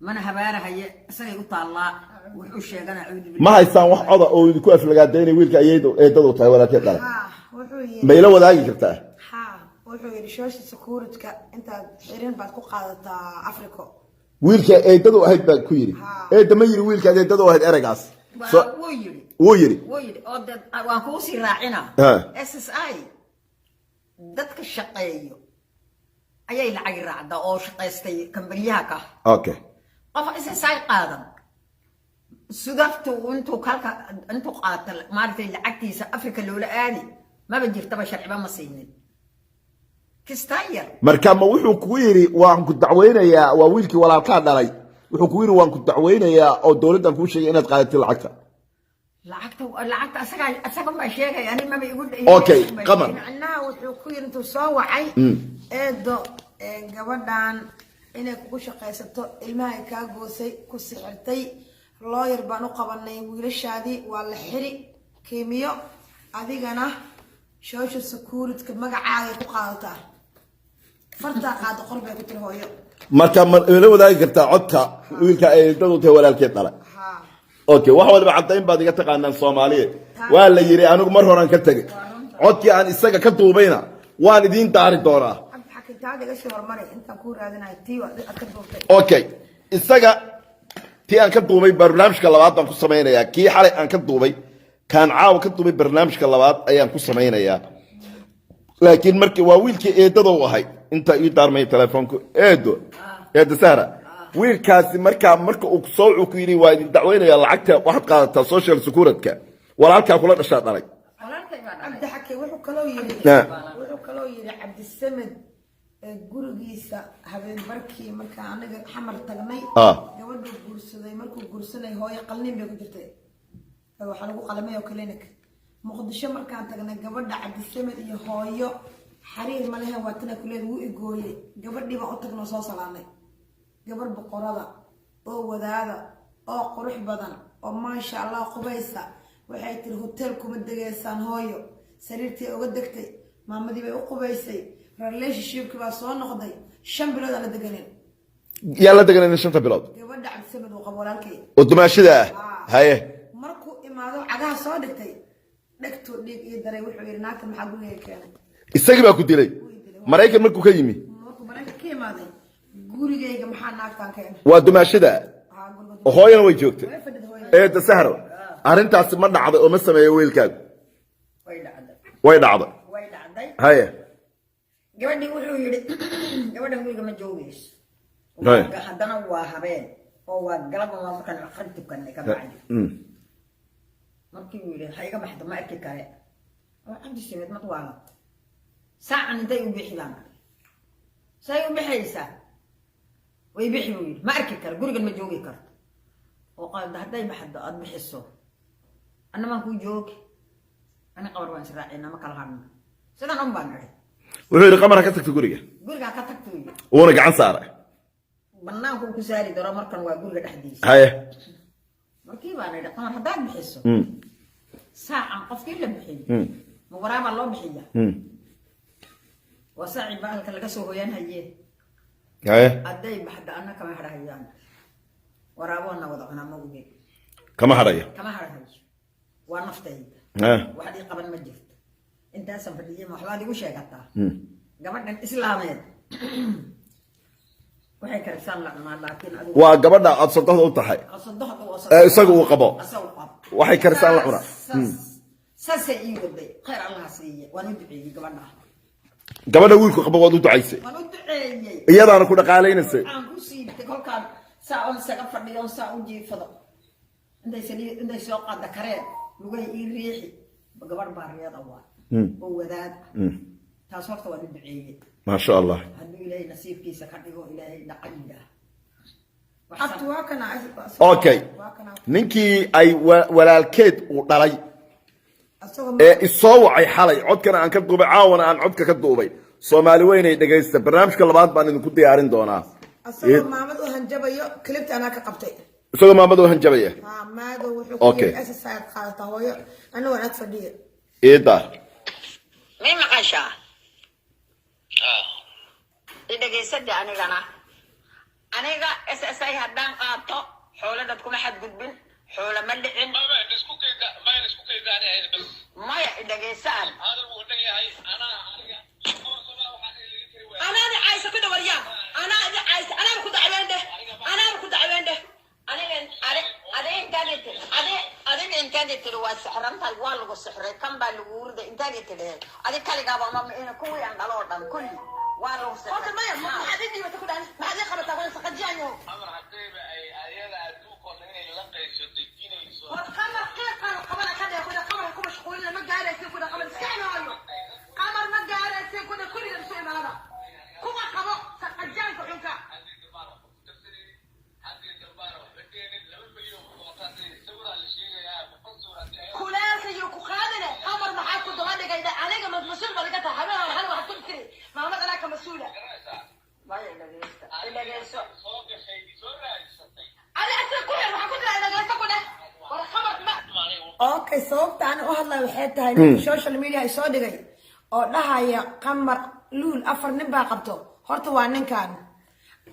mana habaarahaye asagay u taallaa wuxuu sheegana ma haystaan wax coda oo idinku aflagaadeynay wiilka eedadu tahay walaalkay qala wuxuu yiri ma ila wadaagi kartaa wuxuu yiri shooshi security inta xirin baad ku qaadataa Afrika wiilka eedadu ahayd baa ku yiri eedda ma yiri wiilka eedadu ahayd eragaas wuu yiri oo dad waan ku sii raacina SSI dadka shaqeeyo ayay lacag raacda oo shaqaystay kambaniyaha ka okay qof SSI qaadan sudaftu intuu qaata maartay lacagtiisa Afrika loola aadi ma jirtaba sharciba ma siinin kistayar marka ma wuxuu ku yiri waan ku dacweynayaa waa wiilkii walaalka dhalay wuxuu ku yiri waan ku dacweynayaa oo dawladdan ku sheegay inaad qaadatay lacagta asaga ma sheegay ani ma igu okay qamar anaa wuxuu ku yiri intuu soo wacay eedo gabadhan inay kugu shaqaysato ilmaha ka goosay ku sixirtay lawyer baan u qabanay wiilashaadii waa la xiri kiimiyo adigana shooshi security magacaaga ku qaadataa farta qaad qorbay ku tir hooyo marka ma ila wadaagi kartaa codka wiilka ay dadu tahay walaalkeed dhalay okay wax walba cadayn baad iga taqaanaan Soomaaliyeed waa la yiri anigu mar horan ka tagay codkii aan isaga ka duubayna waan idin daari doonaa okay isaga tii aan ka duubay barnaamijka labaad baan ku sameeynayaa kii xalay aan ka duubay كان عاو كتبي برنامج كلابات أيام كوسا ماينيا لكن مركي واويلك إيدو وهاي أنت يدار ماي تلفونك إيدو إيدو سارة ويل كاسي مركا أقصوع وكيري وايد دعوينا يلا عكتا واحد قاعد السوشيال سكورتك ولا عكا كلنا أشياء عليك عبد حكي وحو كلو يري عبد السمد gurigiisa habeen barkii marka anaga xamar tagnay gabadhu guursaday markuu guursanay hooyo qalnin bay ku jirtay waxa lagu qalamay oo klinik muqdisho markaan tagnay gabadha Cabdisamed iyo hooyo xariir ma lahayn waatana kuleed uu igooyay gabadhii baan u tagnay soo salaanay gabar boqorada oo wadaada oo qurux badan oo ma sha Allah qubaysa waxay tir hotel kuma degeysaan hooyo sariirtii uga degtay maamadii bay u qubaysay relationship ka soo noqday 5 bilood la deganeen yalla deganeen 5 bilood gabadha Cabdisamed oo qabolaalkii oo dumaashida haye markuu imaado cagaha soo dhigtay dhagto dhig iyo daray wuxuu yiri naagta maxaa guriga keenay isagii baa ku dilay Mareykan markuu ka yimi Mareykan ka imaaday gurigeyga maxaa naagtan keenay waa dumaashida hooyana way joogtay eeda sahro arintaas ma dhacday oo ma sameeyo wiilkaagu way dhacday haye gabadhii wuxuu yiri gabadhan guriga ma joogayso haddana waa habeen oo waa galaba waa markaan aqrintukan ka bacdi markii uu yiri hayga baxdo ma arki kare oo Cabdisamed ma tuwaala saacan intay u bixiyaan say u bixaysa way bixiyuu ma arki kare gurigan ma joogi karto oo qaad haday baxdo aad bixiso anna ma ku joogi ana qabar waan israacina ma kala hadno sidan aan baan ahay wuxuu yiri qamar ka tagto guriga ka tagto oo gacan saaray banaanku ku saari daro markan waa guriga dhaxdiisa haye markii baan idhi qamar hadaa bixiso saacan qofkii la bixiyo ma waraaba loo bixiya wasaaci baalka laga soo hooyan haye haye aday baxda anna kama hadhayaan waraabona wada cuna ma ogeey kama hadhayo waa naftayda waxa ay qaban ma jirto intaas aan fadhiyay ma waxba igu sheegataa gabadhan islaameed waxay karsan la cunaa laakiin adigu waa gabadha aad sadaqada u tahay isagu uu qabo waxay karsan la cunaa saasay ii waday khayr Allah siiye waan u duceeyay gabadha wiilku qabo waad u ducaysay waan u duceeyay iyadaana ku dhaqaaleynaysa aan ku siibtay kolkaan saa on saga fadhiyo saa u jiifado inday soo qaada kareen lugay ii riixi gabadh baariyada waa oo wadaad taas horta waan u duceeyay ما شاء الله هذا إلهي نصيب كيسة كذي إلهي دقيقة abti waa kana okay ninkii ay walaalkeed u dhalay isoo wacay xalay codkana aan ka duubay caawana aan codka ka duubay Soomaali weynay dhageysta barnaamijka labaad baan idinku diyaarin doonaa asagoo maamad oo hanjabayo clipta ana ka qabtay isagoo maamad oo hanjabaya maado wuxuu ku yiri asasaad qaadata hooyo anu waan ag fadhiyo eeda mi maqasha idageysadda aniga SSI haddaan qaato xoolo dad kuma xad gudbin xoolo ma dhicin maya idhageysaan أنا عايزة كده وريان أنا عايزة أنا بكون دعوان ده أنا إن كانت الواسع حرمتها الوال والسحر كم بالورد ده إن كانت ده أنا كلي قابل ما إن كوي عند الأرض كل وارو سحر هذا ما حدني بتقول أنا ما حد يخبط أقول سقط جانيو أمر حبيبي أيام أدوك ولا يلقى يشدكيني وتخلص كيف قمر كذا يقول قمر كم مشغول لما قاعد يقول قمر سكينه قمر ما قاعد يقول كل الشيء هذا كما قبض سقجان كحنكا كلاس يوكو خادنا أمر محاكو دواني قايدة عليك مسؤول بلقتها حبيبها وحلوة وحكم كري ما عمد أنا كمسؤولة ما يلقيستا إلقيسو أنا أسر كوهر وحكو تلا إلقيستا كده ولا خبر ما أوكي صوبت أنا أهلا وحياتها السوشيال ميديا يسودي قاي oo dhahaya qamar luul afar nin baa qabto horta waa ninkan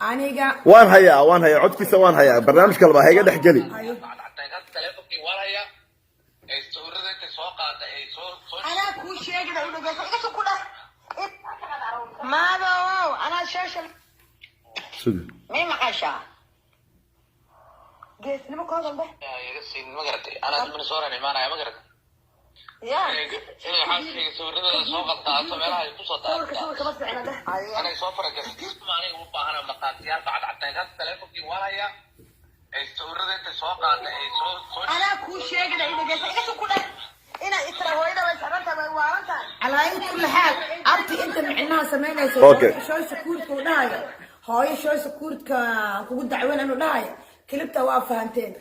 aniga waan hayaa codkiisa waan hayaa barnaamijka laba hayga dhex gali ana ku sheegay inuu gaso iga soo kula maado ana social mi maqasha geesnimo ka hadal iga siin magartay ana min soo raanay maana magartay يا إني حاسس صورنا سوق الطاعة مالها يقصد أنا سافر جالس ماني وباهنا مقاطيات بعد حتى إذا تلفك ورايا صورنا سوق أنا كل شيء كده إذا جالس إيش كله إنا إترى هو إذا بس عرفت وارنت على أي كل حال أنت معناها سمينا شو سكورت كونايا هاي شو سكورت كود دعوان إنه ناي كلبته وافهمتين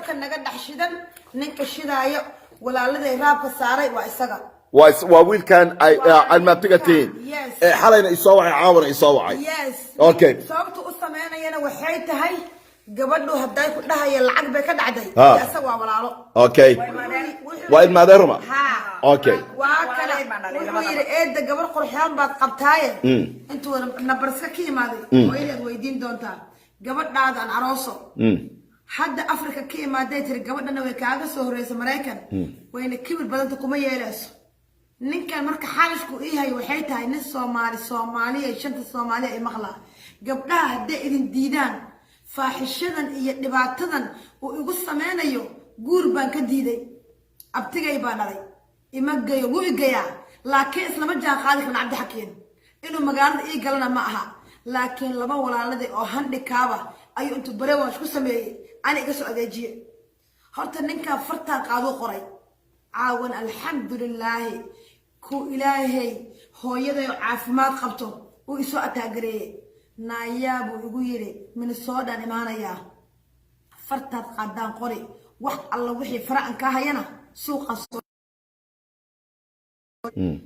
كان نقد حشدن نك الشدايا ولا الذي رابك ساري وإسقى وويلكان المنطقتين حالنا يصوعي عاون يصوعي اوكي صوبت أصلا أنا وحيت هاي قبل له هداي كلها هي العقبة كده عدي أسوى ولا لا اوكي وين ما درما اوكي وكلا وير إيد قبل قرحان بعد قبتاية أنتوا نبرسكي ماذي وين ويدين دونتا قبل ناد عن عروسه حد أفريقيا كي ما ديتر قبل أنه يكاغا سهريس مريكان وين كبر بدلتكم يلاس نكال مركا حالشكو إيها يوحيتها نس Soomaaliya شنت Soomaaliya أي مغلا قبلها هدي إذن ديدان فاحشدان إيا دباتدان ويقول سمينيو قوربان كديدي أبتغي بانالي إمقايو وإيقايا لكن إسلام جان خالق من عبد حكيم إنو مقالد إيه قالنا معها لكن لما ولا لدي أو هندي كابا أيو أنتو بريوان شكو سميي أنا إقصو أداجي هورتا ننكا فرطان قادو قري عاون الحمد لله كو إلهي هو يدي عافمات قبطو وإسو أتاقري نايابو يقويري من السودان إمانا يا فرطان قادان قري واحد الله وحي فرقان كاهينا سوق السودان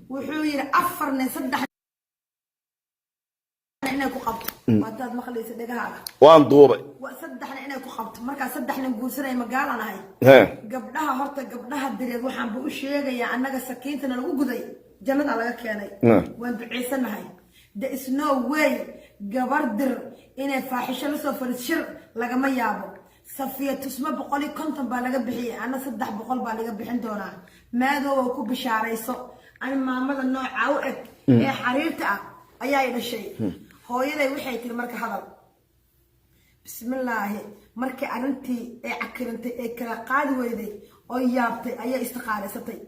وحوير أفرني صدح إنك قبط وأنت ما خليت دقها وان دوبي وصدحنا إنك قبط مركز صدحنا نقول سري مقال أنا هاي قبلها هرت قبلها الدريد وحن بقول شيء يا أنك سكينتنا الوجودي جنة على كياني وين بعيسنا هاي ده is no way قبردر إن فاحشة لسه الشر لقى ما يابو صفية تسمى بقولي كنتم بالغ بحي أنا صدح بقول بالغ بحين دونا ماذا وكوب شعريسو أنا ما ماذا النوع عوقك إيه حريرتها أيا الشيء هو يدي وحي تري مركا هذا بسم الله مركا أنتي عكرنتي كلا قاد ويدي أو يابتي أيا استقالستي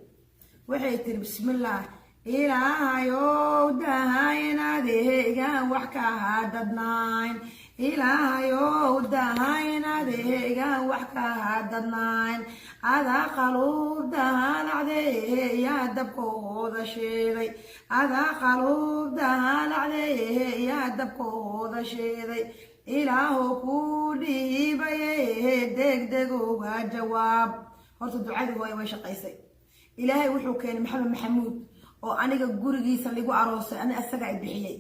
وحي تري بسم الله إلهيو دهاينا دهيغا وحكا هاددناين إلهيو دهاينا دهيغا وحكا هاددناين هذا قلوب دهان عليه يا دبكو ذا شيري هذا قلوب دهان عليه يا دبكو ذا شيري إلهو كودي degdego waa jawaab horta ducadii hooyo way shaqaysay ilaahay wuxuu keenay maxamed maxamuud oo aniga gurigiisa lagu aroosay ani asaga ay bixiyay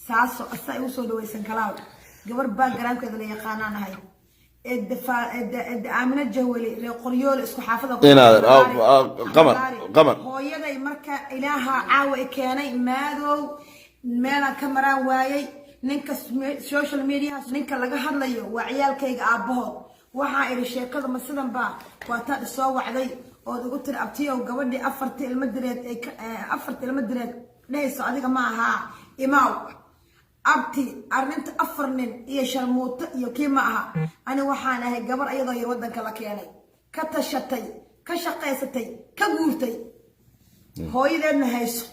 saaso asay u soo dhawaysan kalaad gabar backgroundkeeda la yaqaanaan ahay amina jawali qoryool isku xaafada qamar hooyaday marka ilaaha caawa keenay maadow meela ka maraan waayay ninka social media ninka laga hadlayo waa ciyaalkayga aabahood waxaa iri sheekada ma sidan baa waata soo wacday oo ugu tir abtiyow gabadhii afartii ilmo direed dhayso adiga ma aha imaaw abti arrinta afar nin iyo sharmuuto iyo kii ma aha ani waxaan ahay gabar ayadoo yar wadanka la keenay ka tashatay ka shaqaysatay ka guurtay hooyadeedna hayso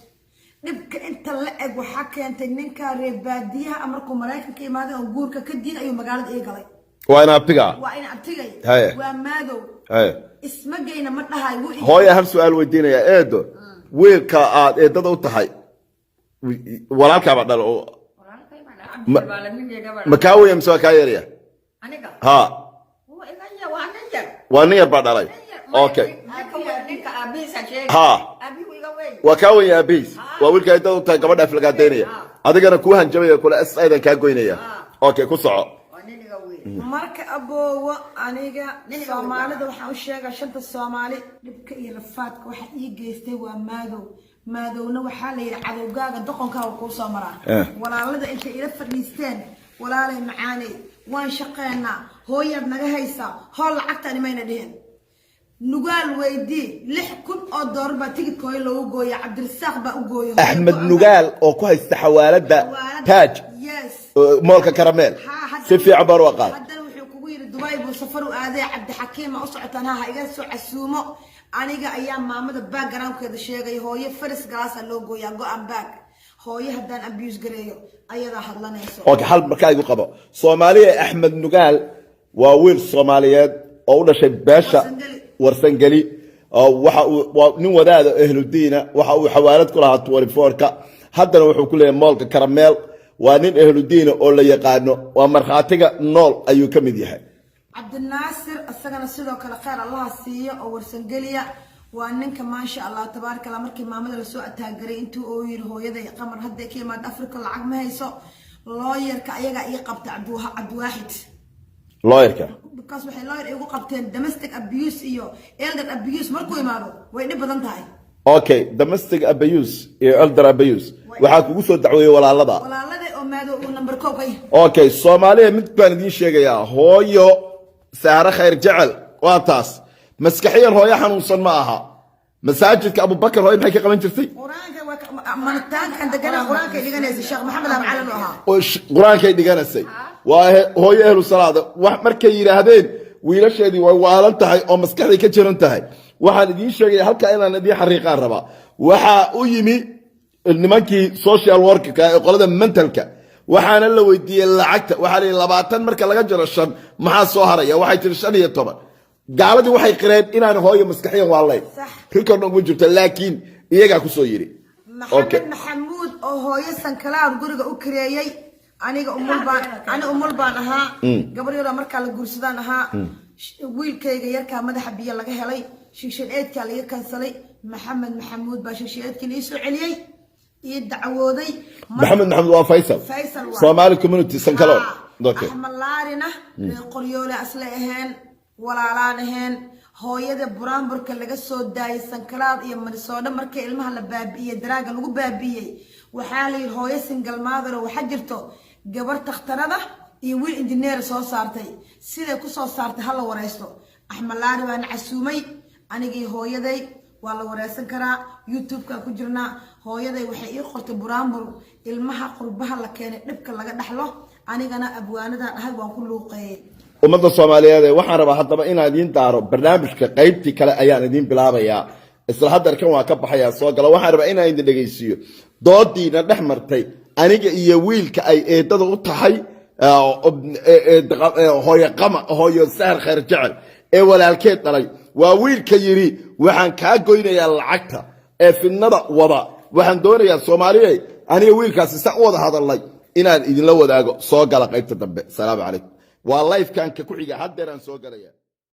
dhibka inta la eg waxaa keentay ninka reer baadiyaha markuu maraykanka imaaday oo guurka ka diin ayuu magaalada ii galay waa in abtigay waa maadow ismagayna ma dhahay hooya hal su'aal weydiinaya eedo wiilka aad eedada u tahay walaalkaaba dhalo ma kaa weya mise waa kaa yarya ha waa nin yar baa dhalay okay ha waa kaa weya aabihiis waa wiilka eedada u tahay gabadha aflagaadeynaya adigana kuu hanjabaya kule aydan kaa goynaya okay ku soco marka aboowo aniga Soomaalida waxaan u sheegaa shanta Soomaali dhibka iyo rafaadka waxa ii geystay waa maadowna waxa la yiraahdaa cadowgaaga doqonkaaga ku soo maraa walaalada intay ila fadhiisteen walaalay macaanay waan shaqeynaa hooyad naga haysa hool lacagtani mayna dhiheen nugaal weydii 6,000 oo doolar baa tigidkooda loogu gooyay Cabdirasaaq baa u gooyay Axmed Nugaal oo ku haysta xawaalada Taaj moolka karameel si fiican baa loo qaad hadda wuxuu kugu yiri Dubai buu safar u aaday Cabdi Xakiim oo socotaan ha iga soo casuumo aniga ayaa maamada backgroundkeeda sheegay hooyo faris galaas loo gooyaa go'an baag hooyo haddaan abuse gareeyo ayada hadlanayso okay hal markaa igu qabo Soomaaliya Axmed Nugaal waa wiil Soomaaliyeed oo u dhashay beesha warsangeli waxa uu nin wadaada ahludiina waxa uu xawaalad ku lahaa 24ka haddana wuxuu ku leeyahay moolka karameel waa nin ahludiina oo la yaqaano waa marxaatiga nool ayuu ka mid yahay Cabdinaasir asagana sidoo kale khayr Allah siiyo oo warsangeliya waa ninka ma sha Allah tabaaraka Allah markii maamada la soo ataagaray intuu oo yiri hooyaday qamar hadda ka imaad Afrika lacag ma hayso lawyer-ka ayaga ay qabta Abdulwaahid lawyer-ka because waxay lawyer igu qabteen domestic abuse iyo elder abuse markuu imaado way dhib badan tahay okay domestic abuse iyo elder abuse waxa kugu soo dacweeyay walaalada oo maado uu number 1 okay Soomaaliya mid baan idin sheegayaa hooyo saara khayr jecel waa taas maskaxiyan hooyo xanuunsan ma aha masaajidka Abu Bakar hooyo maxay ka qaban jirtay quraanka mantaanka degana quraanka dhiganaysa Sheekh Maxamed Abi Cali ahaa quraanka dhiganaysa waa hooyo ahlu salaada wax markay yiraahdeen wiilasheedii way waalan tahay oo maskaxday ka jiran tahay waxaan idin sheegay halka inaan idin xariiqaan raba waxa u yimi nimankii social worker ee qolada mentalka waxaana la weydiiyay lacagta waxa la 20 marka laga jaro 5 maxaa soo haraya waxay tiri 15 gaaladii waxay qireen inaan hooyo maskaxiyan waalay record ugu jirto laakiin iyaga ku soo yiri Maxamed Maxamuud oo hooyo sankalaad guriga u kireeyay aniga umul baan ahaa gabar yar marka la guursadaan ahaa wiilkayga yarka madaxa biyo laga helay shisheedka la kansalay Maxamed Maxamuud baa shisheedkii ii soo celiyay ii dacwooday Maxamed Maxamuud waa Faisal Somali community sankalaad okay malaarina qoryoole asla ahaan walaalaan ahaan hooyada buraanburka laga soo daayay sankalaad iyo Marisooda markii ilmaha la baabiiyay daraaga lagu baabiyay waxa la yiri hooyo single mother waxa jirto gabar takhtarada iyo wiil engineer soo saartay sida ku soo saartay hal wareysto Axmed Laari baan casuumay anigii hooyaday waa la wareysan karaa YouTube-ka ku jirna hooyaday waxay ii qortay buraanbur ilmaha qurbaha la keenay dhibka laga dhaxlo anigana abwaanada ahay waan ku luuqeeyay ummadda Soomaaliyeed waxaan rabaa hadaba inaan idin daaro barnaamijka qaybtii kale ayaan idin bilaabayaa isla hadarkan waa ka baxaya soo gala waxaan rabaa inaan idin dhageysiyo doodiina dhex martay aniga iyo wiilka ay eedada u tahay hooyo qama hooyo saar khayr jecel ee walaalkeed dhalay waa wiilka yiri waxaan ka goynayaa lacagta ee fidnada wada waxaan doonayaa Soomaaliyeed aniga wiilkaasi sa wada hadalay inaan idin la wadaago soo gala qaybta dambe salaam calaykum waa live kan ka ku xiga haddeeraan soo galaya